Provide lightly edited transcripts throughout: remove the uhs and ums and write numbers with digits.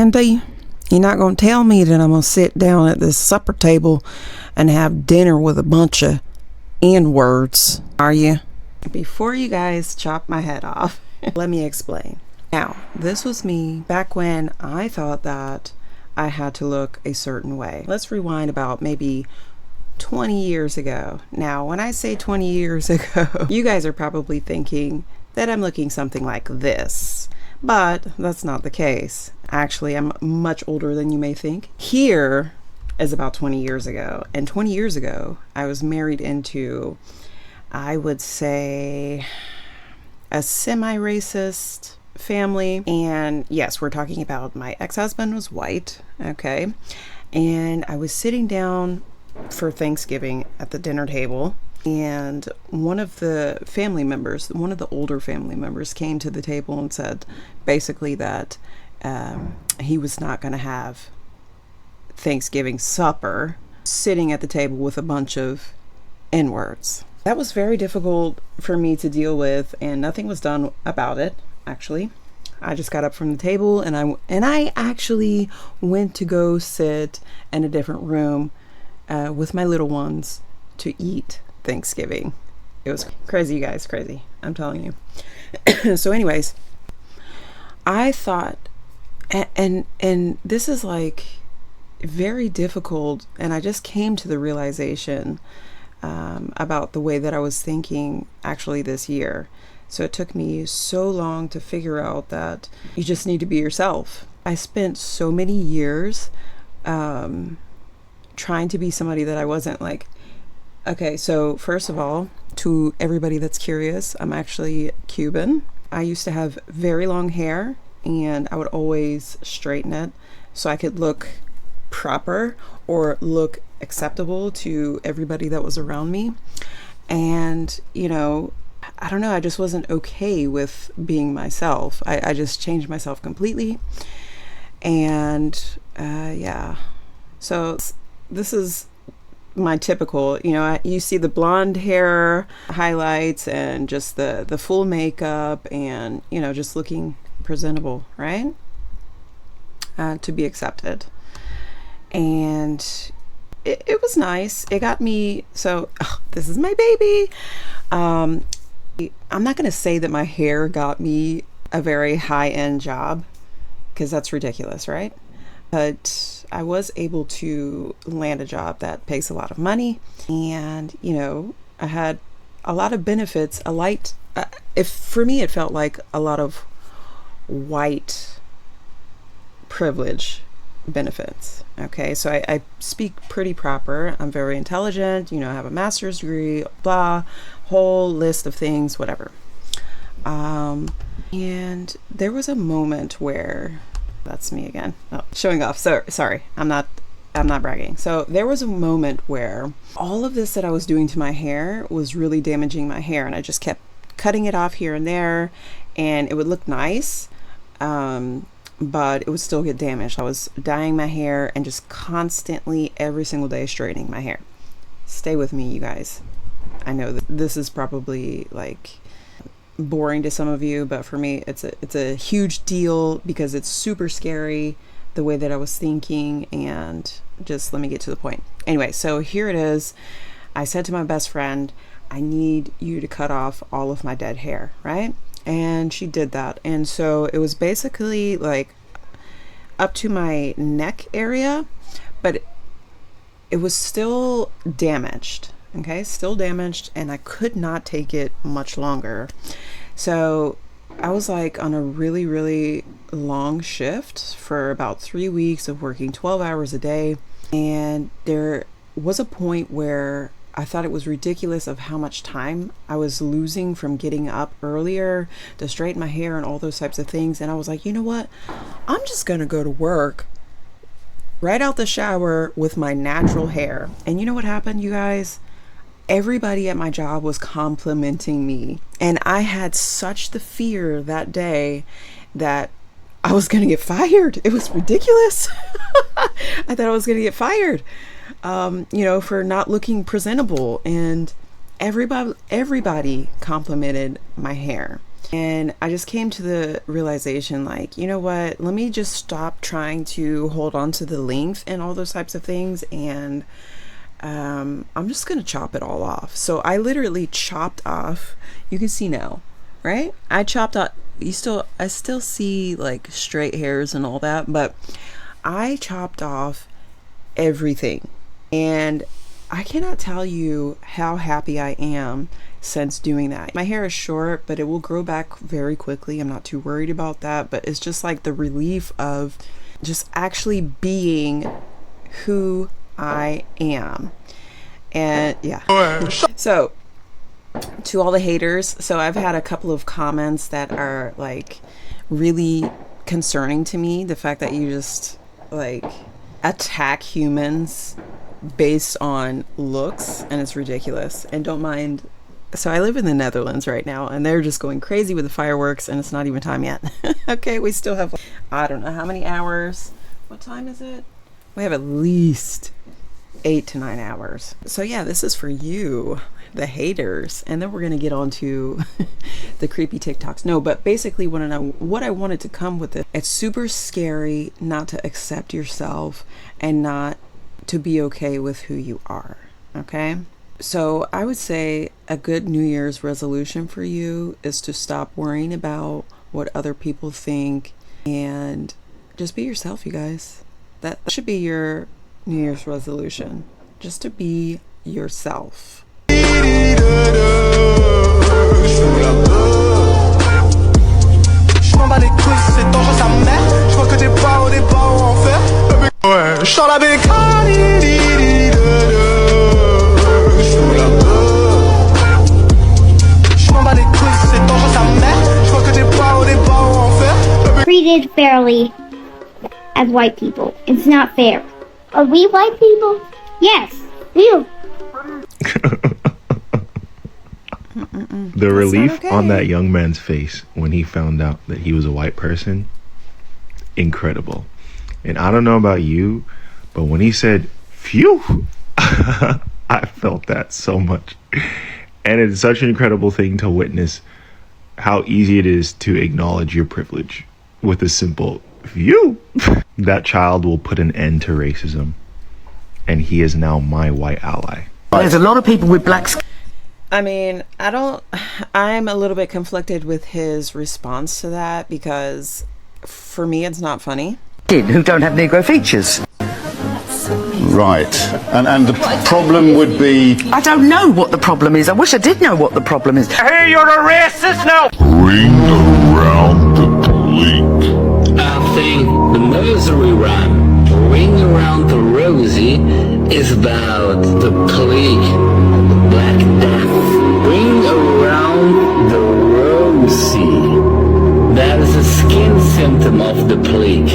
Randy, you're not going to tell me that I'm going to sit down at this supper table and have dinner with a bunch of N-words, are you? Before you guys chop my head off, let me explain. Now, this was me back when I thought that I had to look a certain way. Let's rewind about maybe 20 years ago. Now, when I say 20 years ago, you guys are probably thinking that I'm looking something like this, but that's not the case. Actually, I'm much older than you may think. Here is about 20 years ago, and 20 years ago, I was married into, I would say, a semi-racist family. And yes, we're talking about my ex-husband was white, okay? And I was sitting down for Thanksgiving at the dinner table, and one of the family members, one of the older family members, came to the table and said basically that he was not going to have Thanksgiving supper sitting at the table with a bunch of N-words. That was very difficult for me to deal with, and nothing was done about it, actually. I just got up from the table and I actually went to go sit in a different room with my little ones to eat Thanksgiving. It was crazy, you guys, crazy. I'm telling you. So anyways, I thought, and this is like very difficult, and I just came to the realization about the way that I was thinking actually this year. So it took me so long to figure out that you just need to be yourself. I spent so many years trying to be somebody that I wasn't. Like, okay, so first of all, to everybody that's curious, I'm actually Cuban. I used to have very long hair, and I would always straighten it so I could look proper or look acceptable to everybody that was around me. And, you know, I don't know, I just wasn't okay with being myself. I just changed myself completely. And yeah, so this is my typical, you know, you see the blonde hair highlights and just the full makeup and, you know, just looking presentable, right? To be accepted. And it was nice. It got me, so this is my baby. I'm not going to say that my hair got me a very high-end job, because that's ridiculous, right? But I was able to land a job that pays a lot of money, and, you know, I had a lot of benefits, for me it felt like a lot of white privilege benefits. Okay, so I speak pretty proper. I'm very intelligent, you know, I have a master's degree, blah, whole list of things, whatever. And there was a moment where, that's me again, showing off. So sorry, I'm not bragging. So there was a moment where all of this that I was doing to my hair was really damaging my hair, and I just kept cutting it off here and there, and it would look nice, but it would still get damaged. I was dyeing my hair and just constantly every single day straightening my hair. Stay with me, you guys. I know that this is probably like boring to some of you, but for me it's a huge deal because it's super scary the way that I was thinking. And just let me get to the point. Anyway, so here it is. I said to my best friend, I need you to cut off all of my dead hair, right? And she did that. And so it was basically like up to my neck area, but it was still damaged. Okay, still damaged, and I could not take it much longer. So I was like on a really, really long shift for about 3 weeks of working 12 hours a day. And there was a point where I thought it was ridiculous of how much time I was losing from getting up earlier to straighten my hair and all those types of things. And I was like, you know what? I'm just going to go to work right out the shower with my natural hair. And you know what happened, you guys? Everybody at my job was complimenting me. And I had such the fear that day that I was going to get fired. It was ridiculous. I thought I was going to get fired, you know, for not looking presentable. And everybody complimented my hair. And I just came to the realization, like, you know what, let me just stop trying to hold on to the length and all those types of things, and I'm just gonna chop it all off. So I literally chopped off, you can see now, right? I chopped off, I still see like straight hairs and all that, but I chopped off everything. And I cannot tell you how happy I am since doing that. My hair is short, but it will grow back very quickly. I'm not too worried about that, but it's just like the relief of just actually being who I am. And yeah. So to all the haters, so I've had a couple of comments that are like really concerning to me. The fact that you just like attack humans based on looks, and it's ridiculous. And don't mind, so I live in the Netherlands right now, and they're just going crazy with the fireworks, and it's not even time yet. Okay, we still have, I don't know how many hours. What time is it? We have at least 8 to 9 hours. So yeah, this is for you, the haters, and then we're gonna get on to the creepy TikToks. No, but basically what I wanted to come with it. It's super scary not to accept yourself and not to be okay with who you are. Okay, so I would say a good New Year's resolution for you is to stop worrying about what other people think and just be yourself, you guys. That should be your New Year's resolution, just to be yourself. Treated fairly as white people. It's not fair. Are we white people? Yes, we are. The relief on that young man's face when he found out that he was a white person, incredible. And I don't know about you, but when he said, phew, I felt that so much. And it's such an incredible thing to witness how easy it is to acknowledge your privilege with a simple phew. That child will put an end to racism, and he is now my white ally. There's a lot of people with black skin. I mean, I'm a little bit conflicted with his response to that, because for me it's not funny. Who don't have Negro features. Right, and the problem would be... I don't know what the problem is. I wish I did know what the problem is. Hey, you're a racist now! Ring around the bleak. I think the nursery rhyme, Ring Around the Rosie, is about the plague of the Black Death. Ring around the rosy. That is a skin symptom of the plague.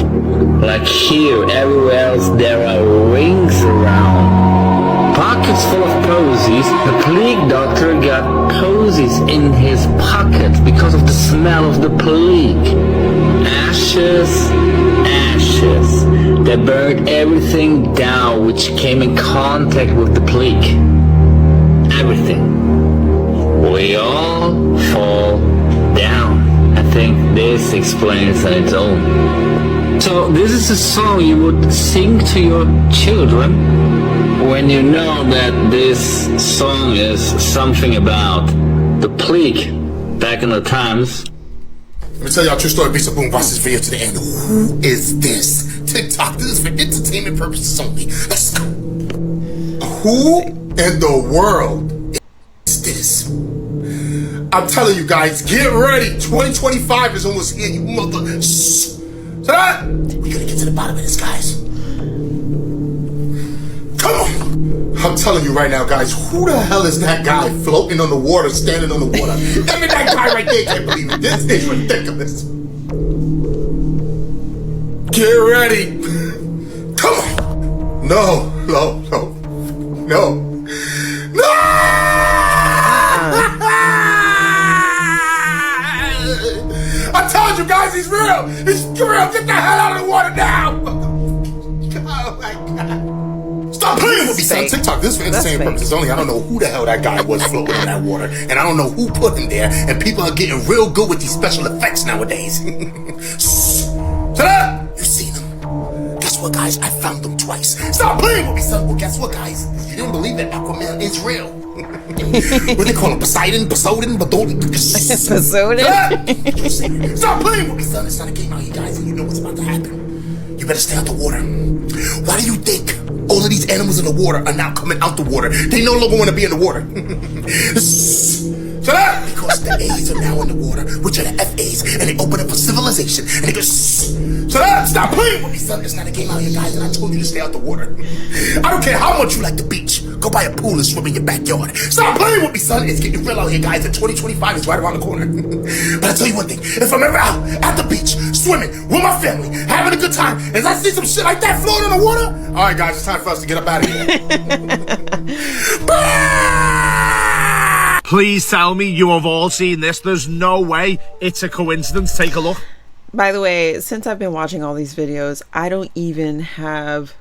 Like here, everywhere else, there are rings around. Pockets full of posies. The plague doctor got posies in his pockets because of the smell of the plague. Ashes, ashes. They burned everything down which came in contact with the plague. Everything. We all fall down. I think this explains on its own. So this is a song you would sing to your children when you know that this song is something about the plague back in the times. Let me tell y'all a true story. Be so boom, watch this video to the end. Who is this? TikTok. This is for entertainment purposes only. Let's go. Who in the world is this? I'm telling you guys, get ready. 2025 is almost here, you mother. So that, we gotta get to the bottom of this, guys. Come on. I'm telling you right now, guys, who the hell is that guy floating on the water, standing on the water? I mean, that guy right there can't believe it. This is ridiculous. Get ready. Come on. No. I told you guys he's real. He's real. Get the hell out of the water now. Oh my God. Stop playing with me. would be some TikTok. This is for entertainment purposes only. I don't know who the hell that guy was floating in that water, and I don't know who put him there. And people are getting real good with these special effects nowadays. Shut up! You seen them? Guess what, guys? I found them twice. Stop playing with me, son. Well, guess what, guys? You didn't believe that Aquaman is real. What they call him? Poseidon? Poseidon? Poseidon? Stop playing with me, son. It's not a game out here, guys, and you know what's about to happen. You better stay out the water. Why do you think all of these animals in the water are now coming out the water? They no longer want to be in the water. Shut up! Because the A's are now in the water, which are the FA's, and they open up for civilization. And they go, shut up! Stop playing with me, son. It's not a game out here, guys, and I told you to stay out the water. I don't care how much you like the beach. Go buy a pool and swim in your backyard. Stop playing with me, son. It's getting real out here, guys, and 2025 is right around the corner. But I tell you one thing, if I'm ever out at the beach, swimming with my family, having a good time, and I see some shit like that floating in the water, all right, guys, it's time for us to get up out of here. Please tell me you have all seen this. There's no way it's a coincidence. Take a look. By the way, since I've been watching all these videos, I don't even have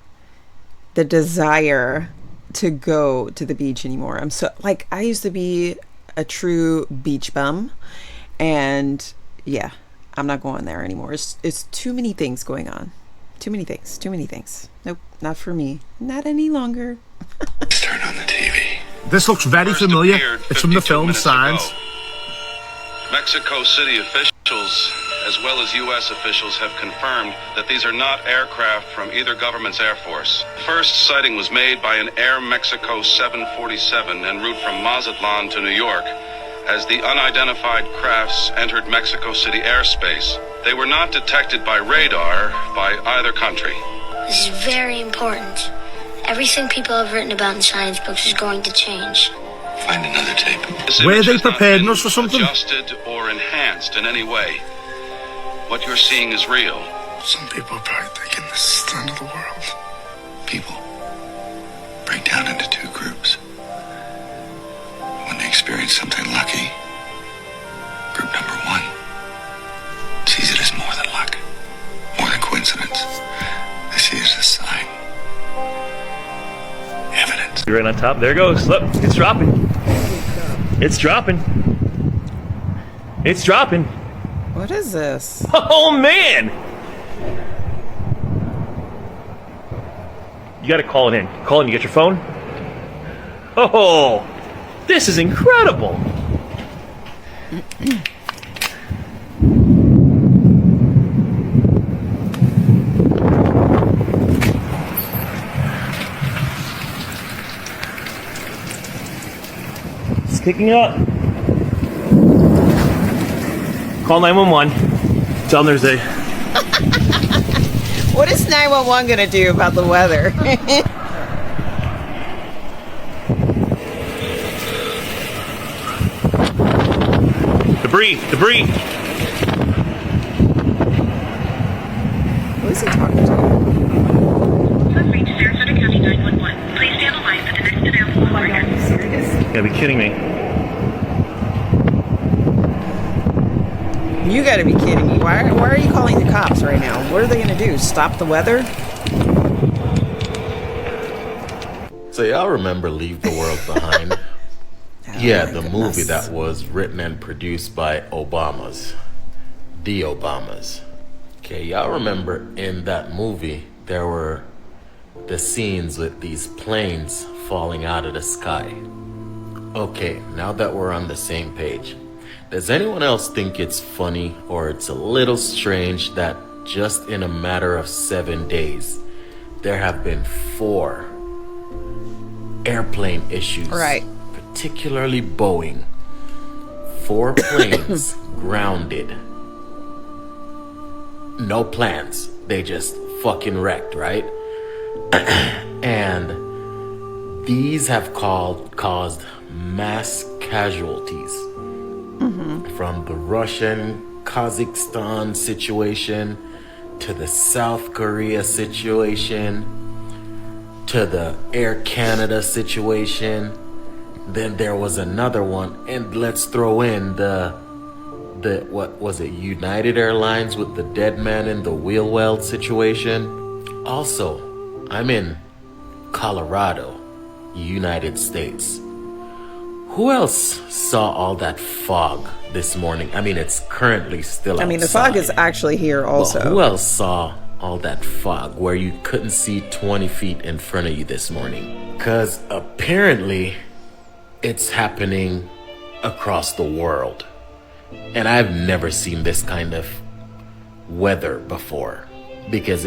the desire to go to the beach anymore. I'm so, like, I used to be a true beach bum, and yeah, I'm not going there anymore. It's too many things going on. Too many things. Nope, not for me. Not any longer. Let's turn on the TV. This looks very familiar. It's from the film Signs. Mexico City officials, as well as U.S. officials, have confirmed that these are not aircraft from either government's air force. First sighting was made by an Air Mexico 747 en route from Mazatlan to New York as the unidentified crafts entered Mexico City airspace. They were not detected by radar by either country. This is very important. Everything people have written about in science books is going to change. Find another tape. Were they preparing us for something? Adjusted or enhanced in any way. What you're seeing is real. Some people are probably thinking this is the end of the world. People break down into two groups. When they experience something lucky, group number one sees it as more than luck, more than coincidence. They see it as a sign. Evidence. You're right on top. There it goes. Look, it's dropping. It's dropping. It's dropping. What is this? Oh, man! You gotta call it in. Call in. You get your phone? Oh, this is incredible. It's kicking up. Call 911. Tell them there's a... What is 911 gonna do about the weather? Debris! Who is he talking to? Reach Sarasota County 911. Please stay on the line for the next available operator. Are you serious? You gotta be kidding me. You gotta be kidding me. Why are you calling the cops right now? What are they gonna do? Stop the weather? So y'all remember Leave the World Behind? Yeah, the movie that was written and produced by Obamas. The Obamas. Okay, y'all remember in that movie, there were the scenes with these planes falling out of the sky. Okay, now that we're on the same page, does anyone else think it's funny or it's a little strange that just in a matter of 7 days, there have been 4 airplane issues? Right. Particularly Boeing. 4 planes grounded. No plans. They just fucking wrecked, right? And these have caused mass casualties. From the Russian-Kazakhstan situation to the South Korea situation to the Air Canada situation. Then there was another one, and let's throw in the what was it, United Airlines with the dead man in the wheel well situation. Also, I'm in Colorado, United States. Who else saw all that fog this morning? I mean, it's currently still outside. I mean, the fog is actually here also. But who else saw all that fog where you couldn't see 20 feet in front of you this morning? Because apparently it's happening across the world. And I've never seen this kind of weather before. Because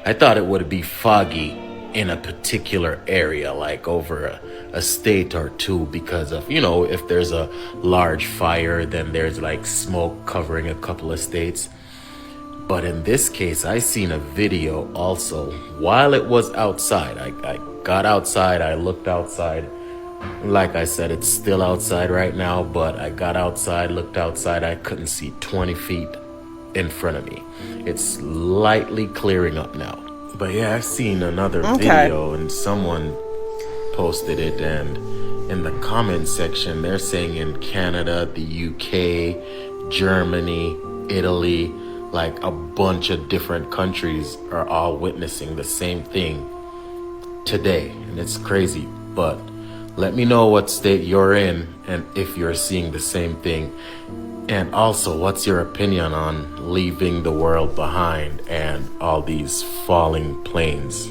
I thought it would be foggy in a particular area, like over a state or two, because of, you know, if there's a large fire, then there's like smoke covering a couple of states. But in this case, I seen a video also while it was outside. I got outside, I looked outside. Like I said, it's still outside right now, but I got outside, looked outside, I couldn't see 20 feet in front of me. It's lightly clearing up now. But yeah, I've seen another video and someone posted it, and in the comment section, they're saying in Canada, the UK, Germany, Italy, like a bunch of different countries are all witnessing the same thing today. And it's crazy, but let me know what state you're in and if you're seeing the same thing. And also, what's your opinion on leaving the world behind and all these falling planes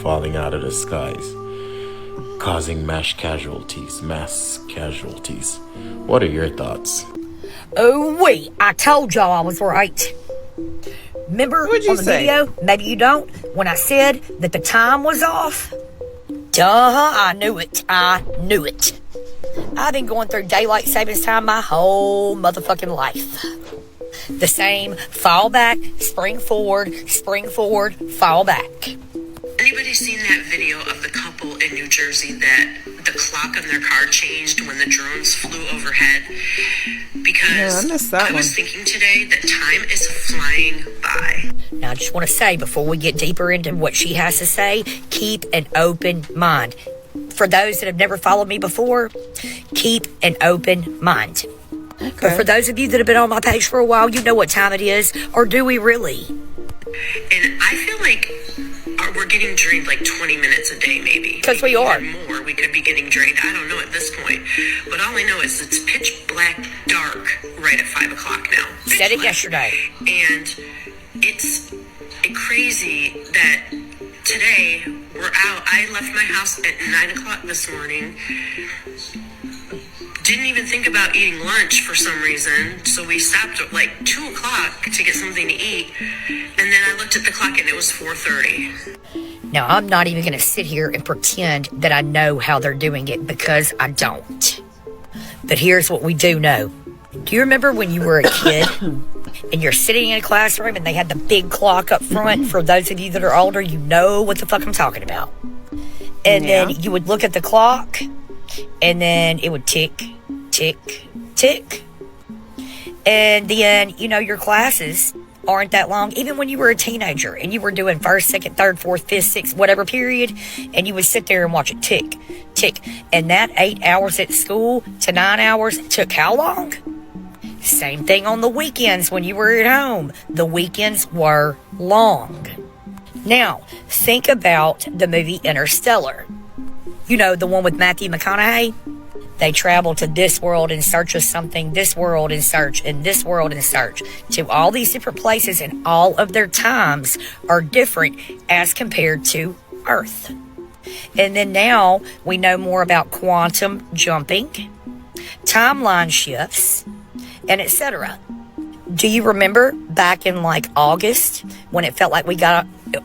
falling out of the skies, causing mass casualties? What are your thoughts? Oh, wait, I told y'all I was right. Remember on the video, maybe you don't, when I said that the time was off? I knew it. I've been going through daylight savings time my whole motherfucking life. The same, fall back, spring forward, fall back. Anybody seen that video of the couple in New Jersey that the clock on their car changed when the drones flew overhead? Because I was thinking today that time is flying by. Now, I just want to say, before we get deeper into what she has to say, keep an open mind. For those that have never followed me before, keep an open mind. Okay. But for those of you that have been on my page for a while, you know what time it is, or do we really? And I feel like we're getting drained like 20 minutes a day, maybe. Because we are. More, we could be getting drained. I don't know at this point. But all I know is it's pitch black dark right at 5 o'clock now. Said it yesterday. And it's crazy that today we're out. I left my house at 9 o'clock this morning. Didn't even think about eating lunch for some reason. So we stopped at like 2 o'clock to get something to eat. And then I looked at the clock and it was 4:30. Now, I'm not even going to sit here and pretend that I know how they're doing it, because I don't. But here's what we do know. Do you remember when you were a kid and you're sitting in a classroom and they had the big clock up front? For those of you that are older, you know what the fuck I'm talking about. And then you would look at the clock and then it would tick, tick, tick. And then, you know, your classes aren't that long. Even when you were a teenager and you were doing first, second, third, fourth, fifth, sixth, whatever period, and you would sit there and watch it tick, tick. And that 8 hours at school to 9 hours took how long? Same thing on the weekends when you were at home. The weekends were long. Now, think about the movie Interstellar. You know, the one with Matthew McConaughey? They travel to this world in search of something, this world in search, and this world in search, to all these different places, and all of their times are different as compared to Earth. And then now we know more about quantum jumping, timeline shifts, and etc. Do you remember back in like August when it felt like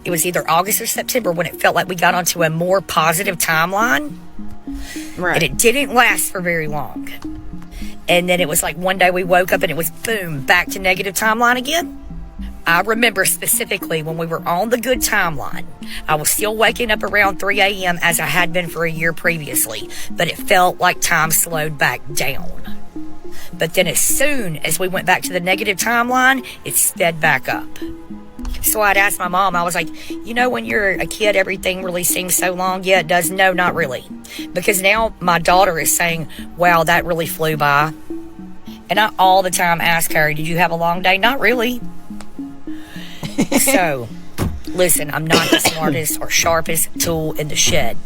it was either August or September, when it felt like we got onto a more positive timeline? Right. And it didn't last for very long. And then it was like one day we woke up and it was boom, back to negative timeline again. I remember specifically when we were on the good timeline, I was still waking up around 3 a.m. as I had been for a year previously, but it felt like time slowed back down. But then as soon as we went back to the negative timeline, it sped back up. So I'd ask my mom, I was like, you know, when you're a kid, everything really seems so long. Yeah, it does. No, not really. Because now my daughter is saying, wow, that really flew by. And I all the time ask her, did you have a long day? Not really. So, listen, I'm not the smartest or sharpest tool in the shed.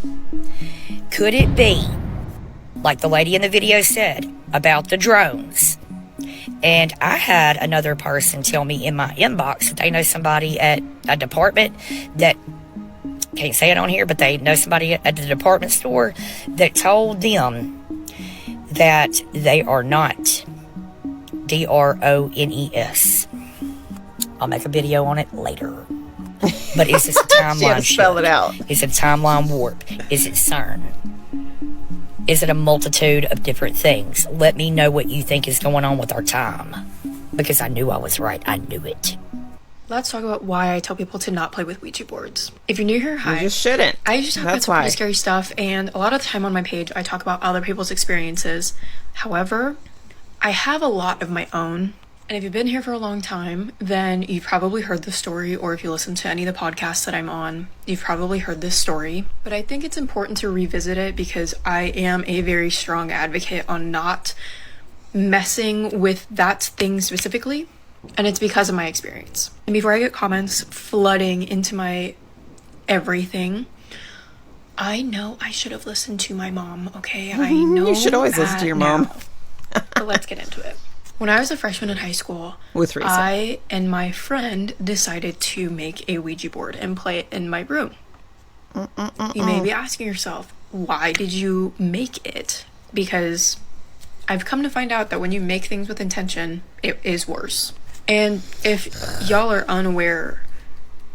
Could it be, like the lady in the video said, about the drones? And I had another person tell me in my inbox that they know somebody at a department that, can't say it on here, but they know somebody at the department store that told them that they are not DRONES. I'll make a video on it later. But is this a timeline spell it out. Is it a timeline warp? Is it CERN? Is it a multitude of different things? Let me know what you think is going on with our time. Because I knew I was right. I knew it. Let's talk about why I tell people to not play with Ouija boards. If you're new here, hi. You just shouldn't. I usually talk about some pretty scary stuff, and a lot of the time on my page, I talk about other people's experiences. However, I have a lot of my own. And if you've been here for a long time, then you've probably heard the story, or if you listen to any of the podcasts that I'm on, you've probably heard this story. But I think it's important to revisit it because I am a very strong advocate on not messing with that thing specifically, and it's because of my experience. And before I get comments flooding into my everything, I know I should have listened to my mom, okay? I know you should always listen to your mom. But let's get into it. When I was a freshman in high school, with Risa, I and my friend decided to make a Ouija board and play it in my room. You may be asking yourself, why did you make it? Because I've come to find out that when you make things with intention, it is worse. And if y'all are unaware,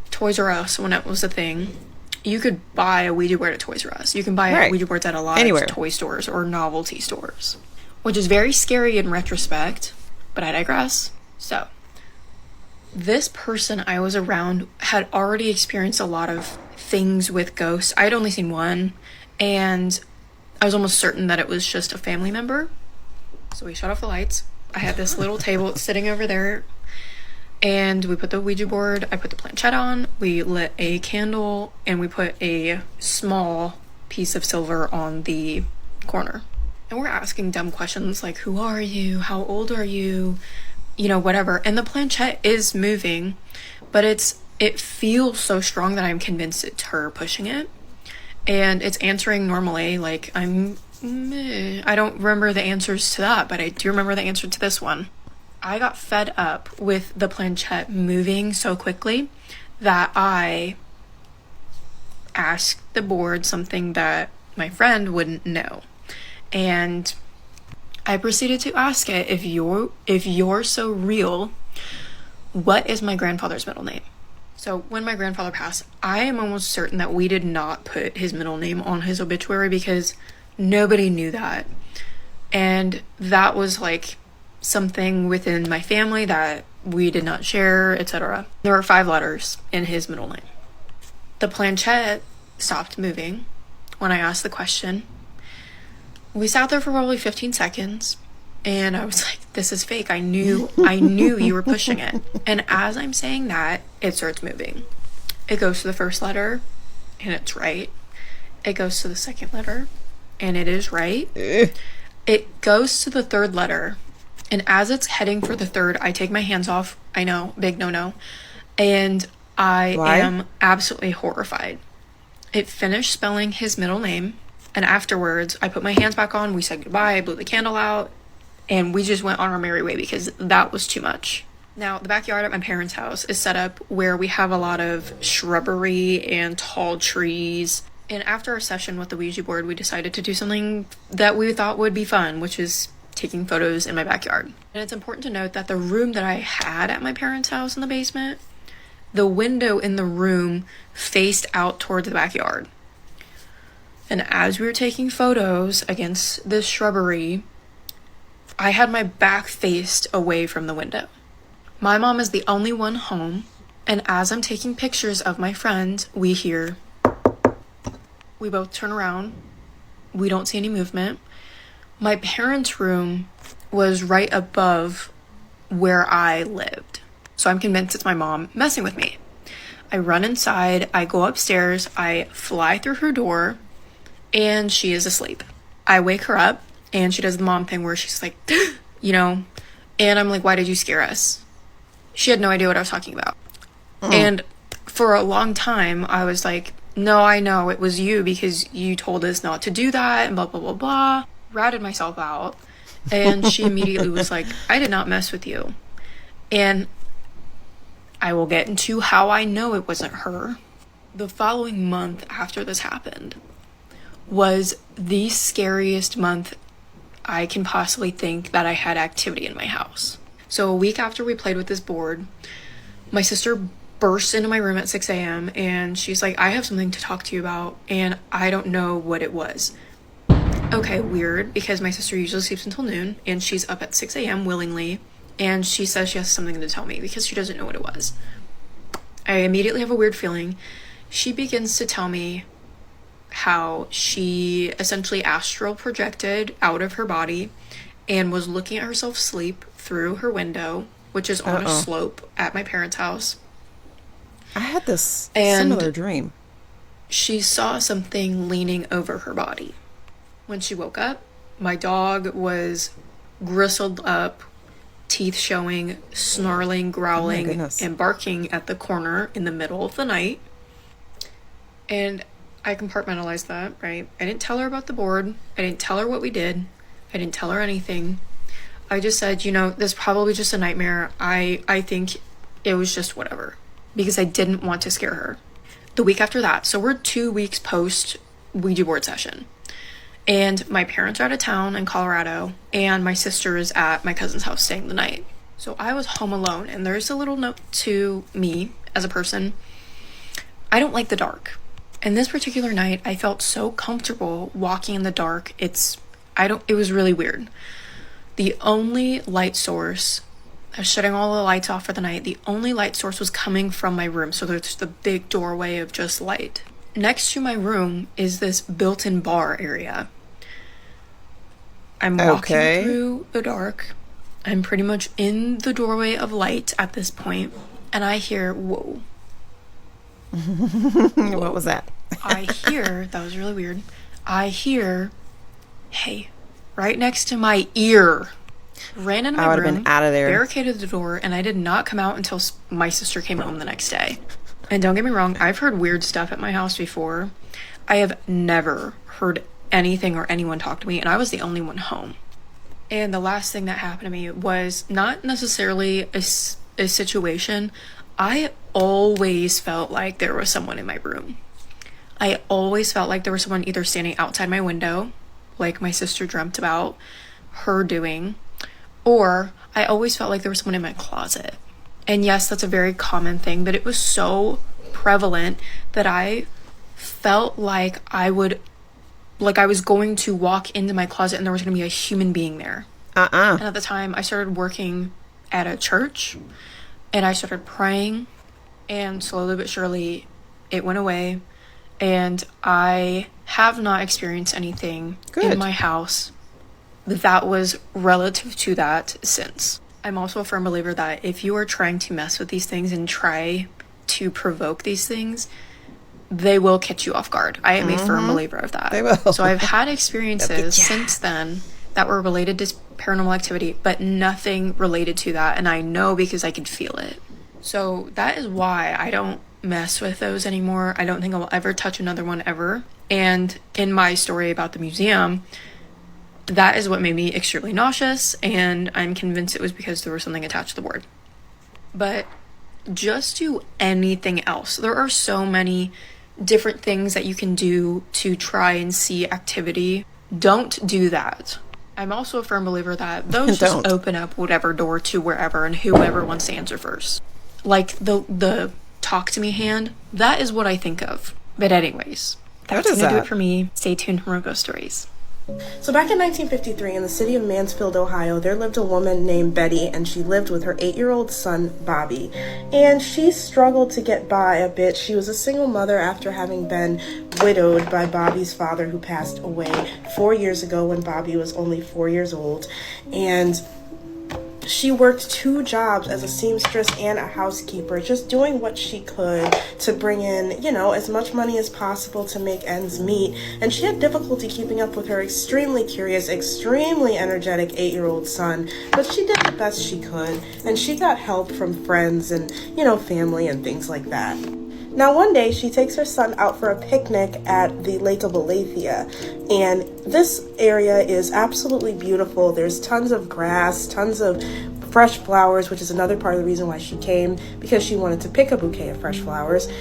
Toys R Us, when it was a thing, you could buy a Ouija board at Toys R Us. You can buy Ouija boards at a lot of toy stores or novelty stores, which is very scary in retrospect, but I digress. So, this person I was around had already experienced a lot of things with ghosts. I had only seen one, and I was almost certain that it was just a family member. So we shut off the lights. I had this little table sitting over there, and we put the Ouija board, I put the planchette on, we lit a candle, and we put a small piece of silver on the corner. And we're asking dumb questions like, who are you? How old are you? You know, whatever. And the planchette is moving, but it feels so strong that I'm convinced it's her pushing it. And it's answering normally, like I don't remember the answers to that, but I do remember the answer to this one. I got fed up with the planchette moving so quickly that I asked the board something that my friend wouldn't know. And I proceeded to ask it, if you're so real, what is my grandfather's middle name? So when my grandfather passed, I am almost certain that we did not put his middle name on his obituary because nobody knew that. And that was like something within my family that we did not share, etc. There were 5 letters in his middle name. The planchette stopped moving when I asked the question. We sat there for probably 15 seconds, and I was like, this is fake. I knew you were pushing it. And as I'm saying that, it starts moving. It goes to the first letter, and it's right. It goes to the second letter, and it is right. It goes to the third letter, and as it's heading for the third, I take my hands off. I know, big no-no. And I am absolutely horrified. It finished spelling his middle name. And afterwards, I put my hands back on, we said goodbye, I blew the candle out, and we just went on our merry way because that was too much. Now, the backyard at my parents' house is set up where we have a lot of shrubbery and tall trees. And after our session with the Ouija board, we decided to do something that we thought would be fun, which is taking photos in my backyard. And it's important to note that the room that I had at my parents' house in the basement, the window in the room faced out towards the backyard. And as we were taking photos against this shrubbery, I had my back faced away from the window. My mom is the only one home, and as I'm taking pictures of my friend, we hear. We both turn around. We don't see any movement. My parents' room was right above where I lived. So I'm convinced it's my mom messing with me. I run inside, I go upstairs, I fly through her door, and she is asleep. I wake her up, and she does the mom thing where she's like, you know, and I'm like, why did you scare us? She had no idea what I was talking about. And for a long time, I was like, no, I know, it was you because you told us not to do that and blah, blah, blah, blah. Ratted myself out. And she immediately was like, I did not mess with you. And I will get into how I know it wasn't her. The following month after this happened was the scariest month I can possibly think that I had activity in my house. So a week after we played with this board, my sister burst into my room at 6 a.m. and she's like, I have something to talk to you about and I don't know what it was. Okay, weird, because my sister usually sleeps until noon and she's up at 6 a.m. willingly, and she says she has something to tell me because she doesn't know what it was. I immediately have a weird feeling. She begins to tell me how she essentially astral projected out of her body and was looking at herself sleep through her window, which is on a slope at my parents' house. I had this similar dream. She saw something leaning over her body. When she woke up, my dog was gristled up, teeth showing, snarling, growling, and barking at the corner in the middle of the night. And I compartmentalized that, right? I didn't tell her about the board. I didn't tell her what we did. I didn't tell her anything. I just said, you know, this is probably just a nightmare. I think it was just whatever. Because I didn't want to scare her. The week after that, so we're 2 weeks post Ouija board session. And my parents are out of town in Colorado, and my sister is at my cousin's house staying the night. So I was home alone, and there's a little note to me as a person. I don't like the dark. And this particular night, I felt so comfortable walking in the dark. It was really weird. The only light source, I was shutting all the lights off for the night. The only light source was coming from my room. So there's the big doorway of just light. Next to my room is this built-in bar area. I'm walking through the dark. I'm pretty much in the doorway of light at this point, and I hear, whoa. What was that? that was really weird. I hear, hey, right next to my ear. Ran into my room, been out of there. Barricaded the door, and I did not come out until my sister came home the next day. And don't get me wrong, I've heard weird stuff at my house before. I have never heard anything or anyone talk to me, and I was the only one home. And the last thing that happened to me was not necessarily a situation. I always felt like there was someone in my room. I always felt like there was someone either standing outside my window, like my sister dreamt about her doing, or I always felt like there was someone in my closet. And yes, that's a very common thing, but it was so prevalent that I felt like I was going to walk into my closet and there was going to be a human being there. And at the time, I started working at a church, and I started praying, and slowly but surely, it went away, and I have not experienced anything in my house that was relative to that since. I'm also a firm believer that if you are trying to mess with these things and try to provoke these things, they will catch you off guard. I am a firm believer of that. They will. So I've had experiences since then that were related to paranormal activity, but nothing related to that. And I know because I could feel it. So that is why I don't mess with those anymore. I don't think I will ever touch another one ever. And in my story about the museum, that is what made me extremely nauseous. And I'm convinced it was because there was something attached to the board. But just do anything else. There are so many different things that you can do to try and see activity. Don't do that. I'm also a firm believer that those just open up whatever door to wherever and whoever wants to answer first. Like the talk to me hand, that is what I think of. But anyways, that's gonna do it for me. Stay tuned for more ghost stories. So back in 1953, in the city of Mansfield, Ohio, there lived a woman named Betty, and she lived with her 8-year-old son, Bobby. And she struggled to get by a bit. She was a single mother after having been widowed by Bobby's father, who passed away 4 years ago when Bobby was only 4 years old. And she worked 2 jobs as a seamstress and a housekeeper, just doing what she could to bring in, you know, as much money as possible to make ends meet. And she had difficulty keeping up with her extremely curious, extremely energetic 8-year-old son, but she did the best she could, and she got help from friends and, you know, family and things like that. Now one day she takes her son out for a picnic at the Lake of Aletheia, and this area is absolutely beautiful. There's tons of grass, tons of fresh flowers, which is another part of the reason why she came, because she wanted to pick a bouquet of fresh flowers.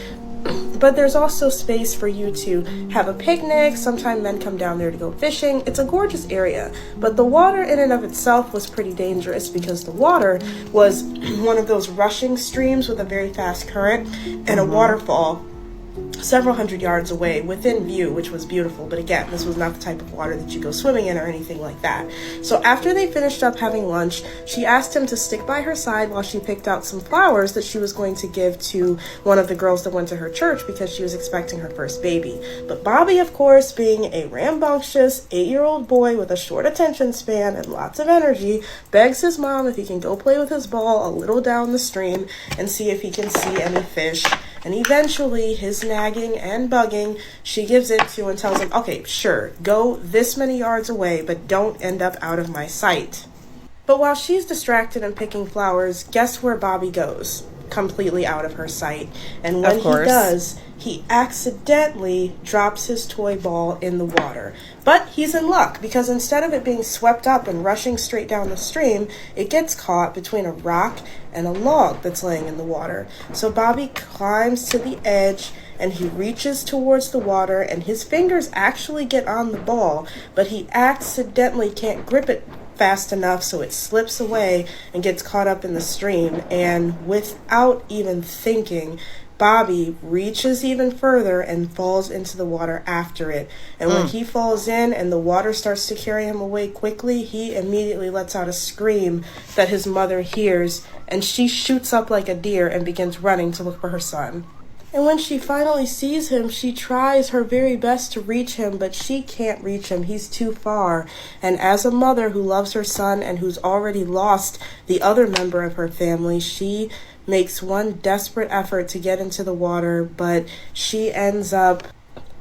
But there's also space for you to have a picnic. Sometimes men come down there to go fishing. It's a gorgeous area. But the water in and of itself was pretty dangerous because the water was one of those rushing streams with a very fast current and a waterfall several hundred yards away within view, which was beautiful. But again, this was not the type of water that you go swimming in or anything like that. So after they finished up having lunch, she asked him to stick by her side while she picked out some flowers that she was going to give to one of the girls that went to her church because she was expecting her first baby. But Bobby, of course, being a rambunctious 8-year-old boy with a short attention span and lots of energy, begs his mom if he can go play with his ball a little down the stream and see if he can see any fish. And eventually, his nagging and bugging, she gives into and tells him, okay, sure, go this many yards away, but don't end up out of my sight. But while she's distracted and picking flowers, guess where Bobby goes? Completely out of her sight. And when he does, he accidentally drops his toy ball in the water. But he's in luck, because instead of it being swept up and rushing straight down the stream, it gets caught between a rock and a log that's laying in the water. So Bobby climbs to the edge and he reaches towards the water, and his fingers actually get on the ball, but he accidentally can't grip it fast enough, so it slips away and gets caught up in the stream. And without even thinking, Bobby reaches even further and falls into the water after it. And when he falls in and the water starts to carry him away quickly, he immediately lets out a scream that his mother hears, and she shoots up like a deer and begins running to look for her son. And when she finally sees him, she tries her very best to reach him, but she can't reach him. He's too far. And as a mother who loves her son and who's already lost the other member of her family, she makes one desperate effort to get into the water, but she ends up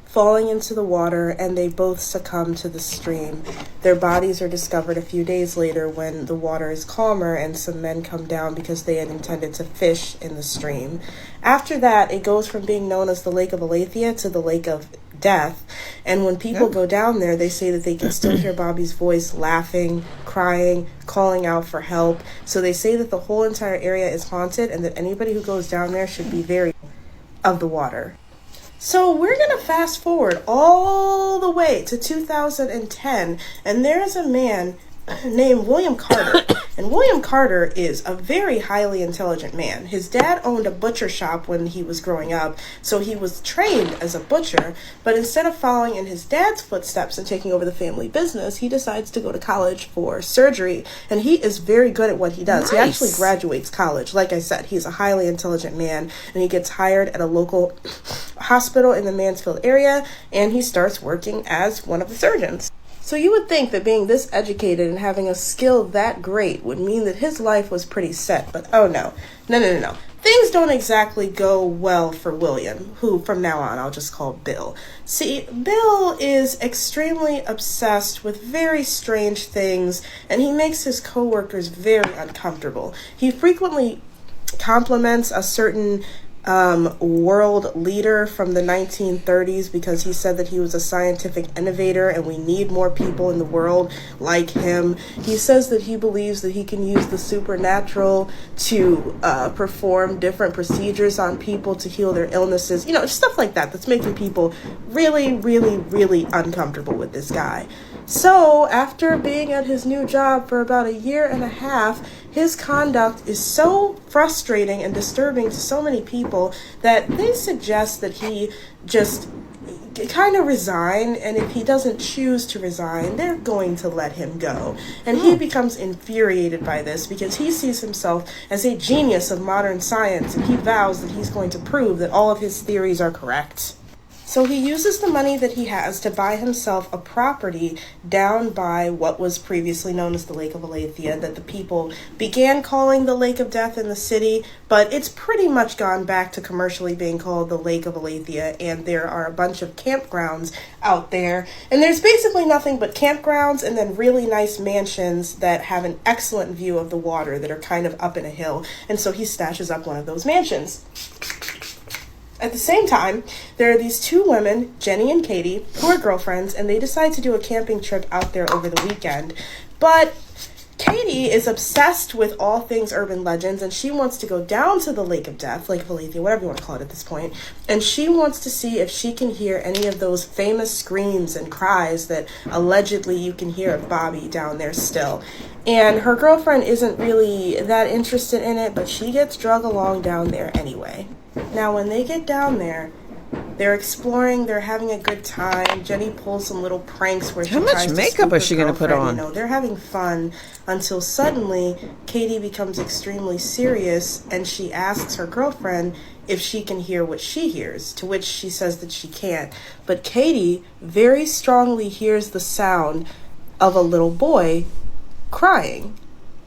falling into the water, and they both succumb to the stream. Their bodies are discovered a few days later when the water is calmer and some men come down because they had intended to fish in the stream. After that, it goes from being known as the Lake of Aletheia to the Lake of Death. And when people go down there, they say that they can still hear Bobby's voice laughing, crying, calling out for help. So they say that the whole entire area is haunted and that anybody who goes down there should be wary of the water. So we're going to fast forward all the way to 2010, and there's a man named William Carter. And William Carter is a very highly intelligent man. His dad owned a butcher shop when he was growing up, so he was trained as a butcher, but instead of following in his dad's footsteps and taking over the family business, he decides to go to college for surgery, and he is very good at what he does. Nice. He actually graduates college. Like I said, he's a highly intelligent man, and he gets hired at a local hospital in the Mansfield area, and he starts working as one of the surgeons. So you would think that being this educated and having a skill that great would mean that his life was pretty set, but oh no. No. Things don't exactly go well for William, who from now on I'll just call Bill. See, Bill is extremely obsessed with very strange things, and he makes his coworkers very uncomfortable. He frequently compliments a certain world leader from the 1930s because he said that he was a scientific innovator and we need more people in the world like him. He says that he believes that he can use the supernatural to perform different procedures on people to heal their illnesses. You know, stuff like that that's making people really, really, really uncomfortable with this guy. So, after being at his new job for about 1.5 years, his conduct is so frustrating and disturbing to so many people that they suggest that he just kind of resign, and if he doesn't choose to resign, they're going to let him go. And he becomes infuriated by this because he sees himself as a genius of modern science, and he vows that he's going to prove that all of his theories are correct. So he uses the money that he has to buy himself a property down by what was previously known as the Lake of Aletheia, that the people began calling the Lake of Death in the city, but it's pretty much gone back to commercially being called the Lake of Aletheia, and there are a bunch of campgrounds out there, and there's basically nothing but campgrounds and then really nice mansions that have an excellent view of the water that are kind of up in a hill, and so he stashes up one of those mansions. At the same time, there are these two women, Jenny and Katie, who are girlfriends, and they decide to do a camping trip out there over the weekend. But Katie is obsessed with all things urban legends, and she wants to go down to the Lake of Death, Lake of Aletheia, whatever you want to call it at this point, and she wants to see if she can hear any of those famous screams and cries that allegedly you can hear of Bobby down there still. And her girlfriend isn't really that interested in it, but she gets drug along down there anyway. Now, when they get down there, they're exploring, they're having a good time. Jenny pulls some little pranks where she tries to How much makeup is she going to put on? You know, they're having fun until suddenly Katie becomes extremely serious and she asks her girlfriend if she can hear what she hears, to which she says that she can't. But Katie very strongly hears the sound of a little boy crying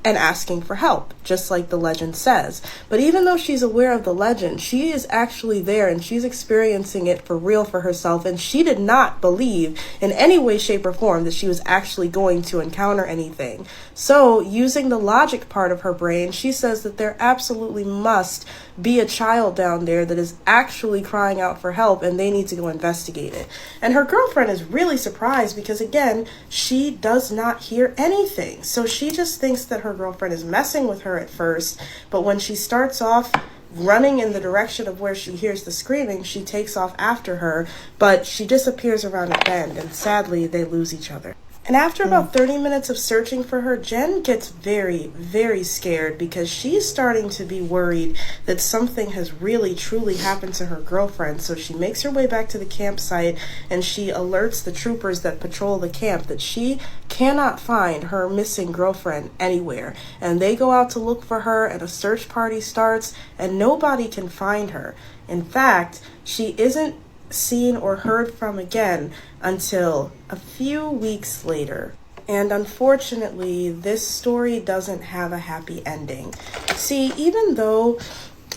and asking for help, just like the legend says. But even though she's aware of the legend, she is actually there and she's experiencing it for real for herself, and she did not believe in any way, shape, or form that she was actually going to encounter anything. So, using the logic part of her brain, she says that there absolutely must be a child down there that is actually crying out for help and they need to go investigate it. And her girlfriend is really surprised because, again, she does not hear anything. So she just thinks that her girlfriend is messing with her at first, but when she starts off running in the direction of where she hears the screaming, she takes off after her, but she disappears around a bend, and sadly they lose each other. And after about 30 minutes of searching for her, Jen gets very, very scared because she's starting to be worried that something has really, truly happened to her girlfriend. So she makes her way back to the campsite and she alerts the troopers that patrol the camp that she cannot find her missing girlfriend anywhere. And they go out to look for her and a search party starts and nobody can find her. In fact, she isn't seen or heard from again until a few weeks later. And unfortunately, this story doesn't have a happy ending. See, even though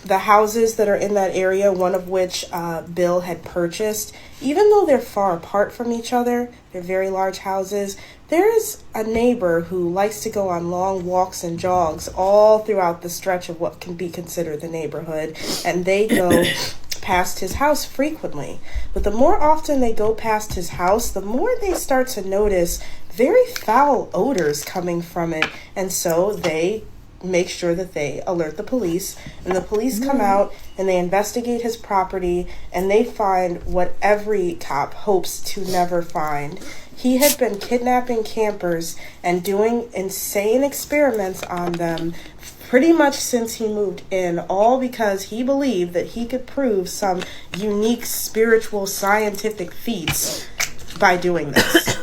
the houses that are in that area, one of which Bill had purchased, even though they're far apart from each other, they're very large houses, there's a neighbor who likes to go on long walks and jogs all throughout the stretch of what can be considered the neighborhood, and they go past his house frequently. But the more often they go past his house, the more they start to notice very foul odors coming from it. And so they make sure that they alert the police, and the police come out and they investigate his property, and they find what every cop hopes to never find. He had been kidnapping campers and doing insane experiments on them pretty much since he moved in, all because he believed that he could prove some unique spiritual scientific feats by doing this.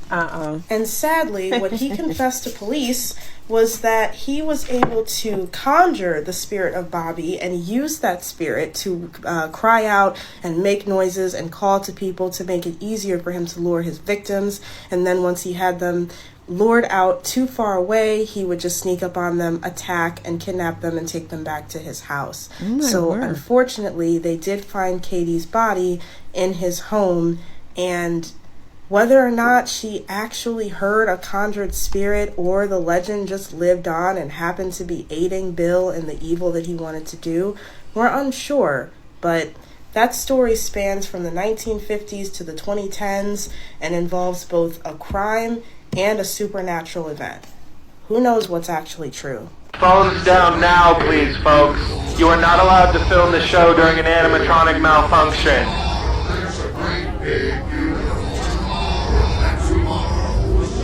And sadly, what he confessed to police was that he was able to conjure the spirit of Bobby and use that spirit to cry out and make noises and call to people to make it easier for him to lure his victims. And then once he had them lured out too far away, he would just sneak up on them, attack, and kidnap them and take them back to his house. So unfortunately, they did find Katie's body in his home, and whether or not she actually heard a conjured spirit or the legend just lived on and happened to be aiding Bill in the evil that he wanted to do, we're unsure. But that story spans from the 1950s to the 2010s and involves both a crime and a supernatural event. Who knows what's actually true? Phones down now, please, folks. You are not allowed to film the show during an animatronic malfunction.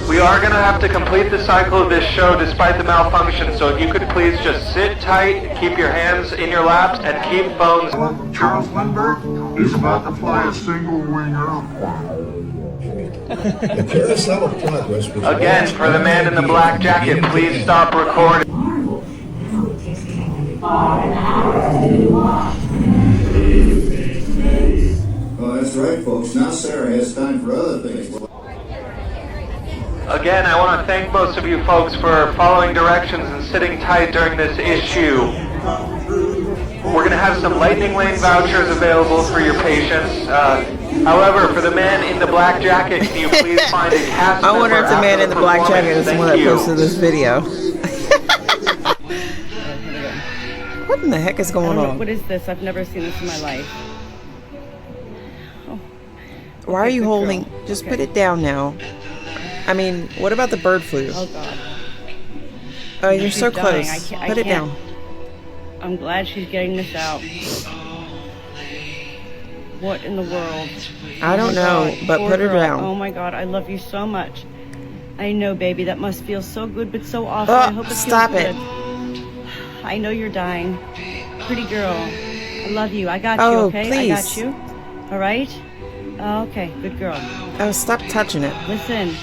We are going to have to complete the cycle of this show despite the malfunction, so if you could please just sit tight, keep your hands in your laps, and keep phones... Charles Lindbergh is about to fly a single-wing airplane. Again, for the man in the black jacket, please stop recording. Oh, that's right, folks. Now Sarah has time for other things. Again, I want to thank most of you folks for following directions and sitting tight during this issue. We're going to have some lightning lane vouchers available for your patients. However, for the man in the black jacket, can you please find a cast member? I wonder if the man in the black jacket is the one that posted this video. What in the heck is going on? What is this? I've never seen this in my life. Oh. Why are you holding? Just put it down now. I mean, what about the bird flu? Oh, God. Oh, you're She's so dying. close. I Put it can't. down. I'm glad she's getting this out. What in the world? I don't know, but Poor put her girl. down. Oh my God, I love you so much. I know, baby, that must feel so good, but so awful. I hope it stop feels it. good. I know you're dying. Pretty girl. I love you. I got you, Oh, okay? please. I got you. All right? Okay, good girl. Oh, stop touching it. Listen.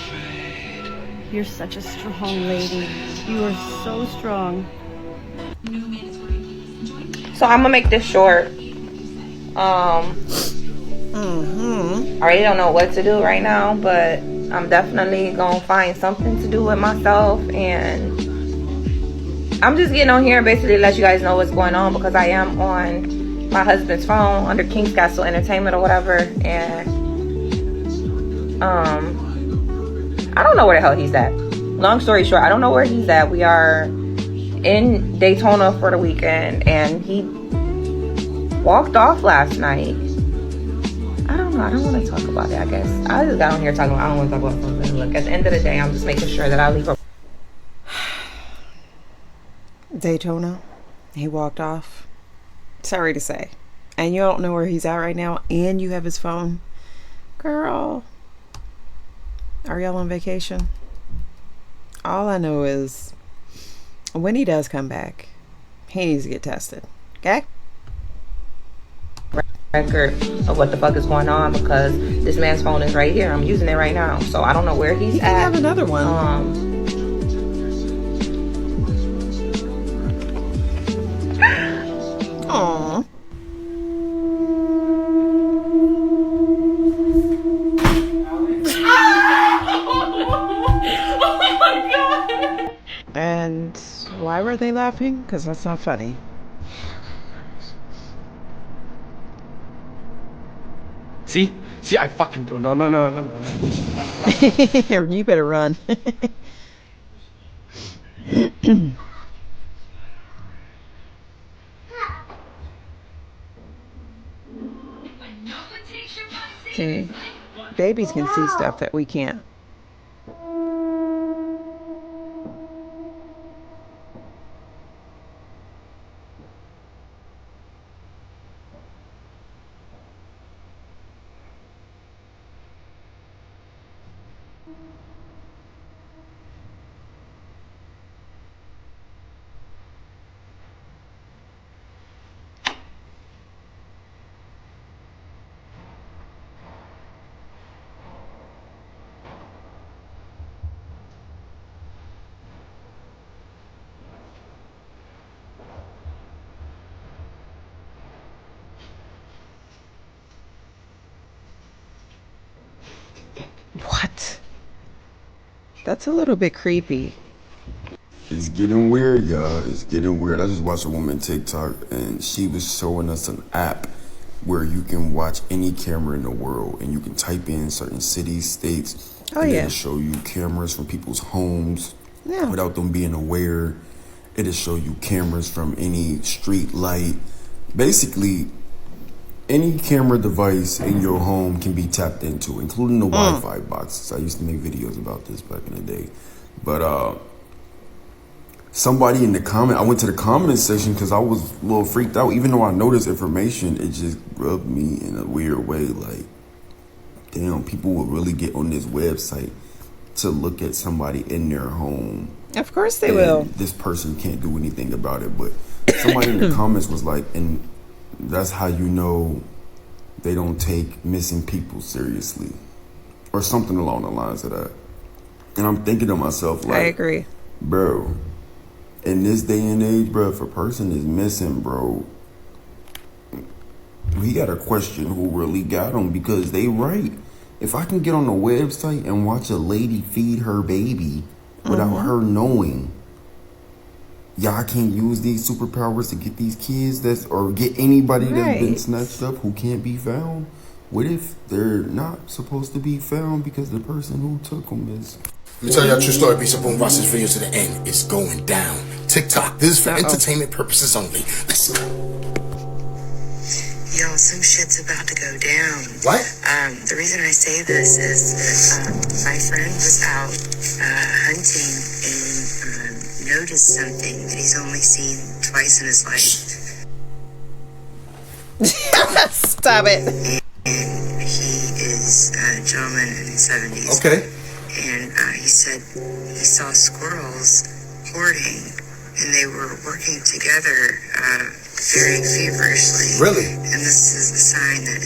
You're such a strong lady. You are so strong. So I'm gonna make this short. I really don't know what to do right now, but I'm definitely gonna find something to do with myself, and I'm just getting on here and basically let you guys know what's going on, because I am on my husband's phone under King's Castle Entertainment or whatever, and I don't know where the hell he's at. Long story short, I don't know where he's at. We are in Daytona for the weekend, and he walked off last night. I don't know. I don't want to talk about it, I guess. I just got on here talking about, I don't want to talk about something. Look, at the end of the day, I'm just making sure that I leave a... Daytona. He walked off. Sorry to say. And you don't know where he's at right now, and you have his phone. Girl. Are y'all on vacation? All I know is when he does come back, he needs to get tested. Okay? Record of what the fuck is going on, because this man's phone is right here. I'm using it right now, so I don't know where he's at. He can have another one. Aww. Oh my God! And why were they laughing? Because that's not funny. See, I fucking don't. No. You better run. See, babies can see stuff that we can't. What? That's a little bit creepy. It's getting weird, y'all. It's getting weird. I just watched a woman TikTok, and she was showing us an app where you can watch any camera in the world, and you can type in certain cities, states, and it'll show you cameras from people's homes without them being aware. It'll show you cameras from any street light. Basically, any camera device in your home can be tapped into, including the Wi-Fi boxes. I used to make videos about this back in the day. But somebody in the comment, I went to the comment section because I was a little freaked out. Even though I know this information, it just rubbed me in a weird way. Like, damn, people will really get on this website to look at somebody in their home. Of course they will. This person can't do anything about it. But somebody in the comments was like, and that's how you know they don't take missing people seriously, or something along the lines of that. And I'm thinking to myself, like, I agree, bro, in this day and age, bro, if a person is missing, bro, we gotta question who really got them, because they right. If I can get on the website and watch a lady feed her baby without her knowing, y'all can't use these superpowers to get these kids or get anybody that's been snatched up who can't be found. What if they're not supposed to be found because the person who took them is Let me tell you a true story, piece of boom. Watch this video to the end. It's going down. TikTok. This is for entertainment purposes only. Let's go. Yo, some shit's about to go down. What? The reason I say this is my friend was out hunting and noticed something that he's only seen twice in his life. Stop it. And he is a gentleman in his 70s. Okay. And he said he saw squirrels hoarding, and they were working together very feverishly. Really? And this is the sign that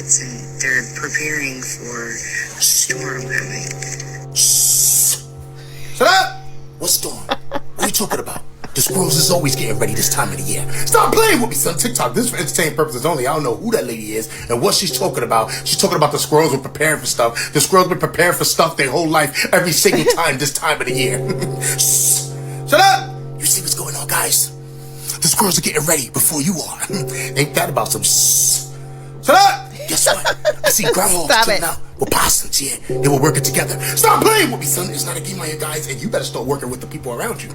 they're preparing for a storm coming. Shut up! What storm? What are you talking about? The squirrels is always getting ready this time of the year. Stop playing with me, son. TikTok. This is for entertainment purposes only. I don't know who that lady is and what she's talking about. She's talking about the squirrels were preparing for stuff. The squirrels been preparing for stuff their whole life, every single time this time of the year. Shut up! You see what's going on, guys? The squirrels are getting ready before you are. Ain't that about some Shut up! Guess what? I see groundhogs chilling out with possums here. They were working together. Stop playing with me, son. It's not a game on your guys, and you better start working with the people around you.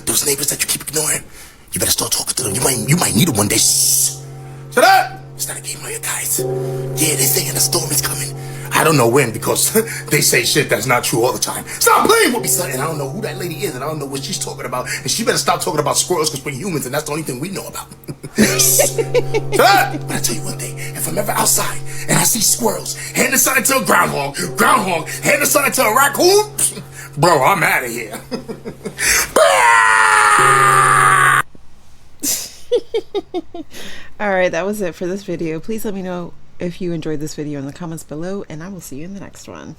Those neighbors that you keep ignoring, you better start talking to them. You might need them one day. Shut up! It's not a game on your guys. Yeah, they saying a storm is coming. I don't know when, because they say shit that's not true all the time. Stop playing with me, son. And I don't know who that lady is, and I don't know what she's talking about. And she better stop talking about squirrels, because we're humans, and that's the only thing we know about. Shut up! But I tell you one thing, if I'm ever outside and I see squirrels hand the sign to a groundhog hand the sign to a raccoon, bro, I'm out of here. Alright, that was it for this video. Please let me know if you enjoyed this video in the comments below, and I will see you in the next one.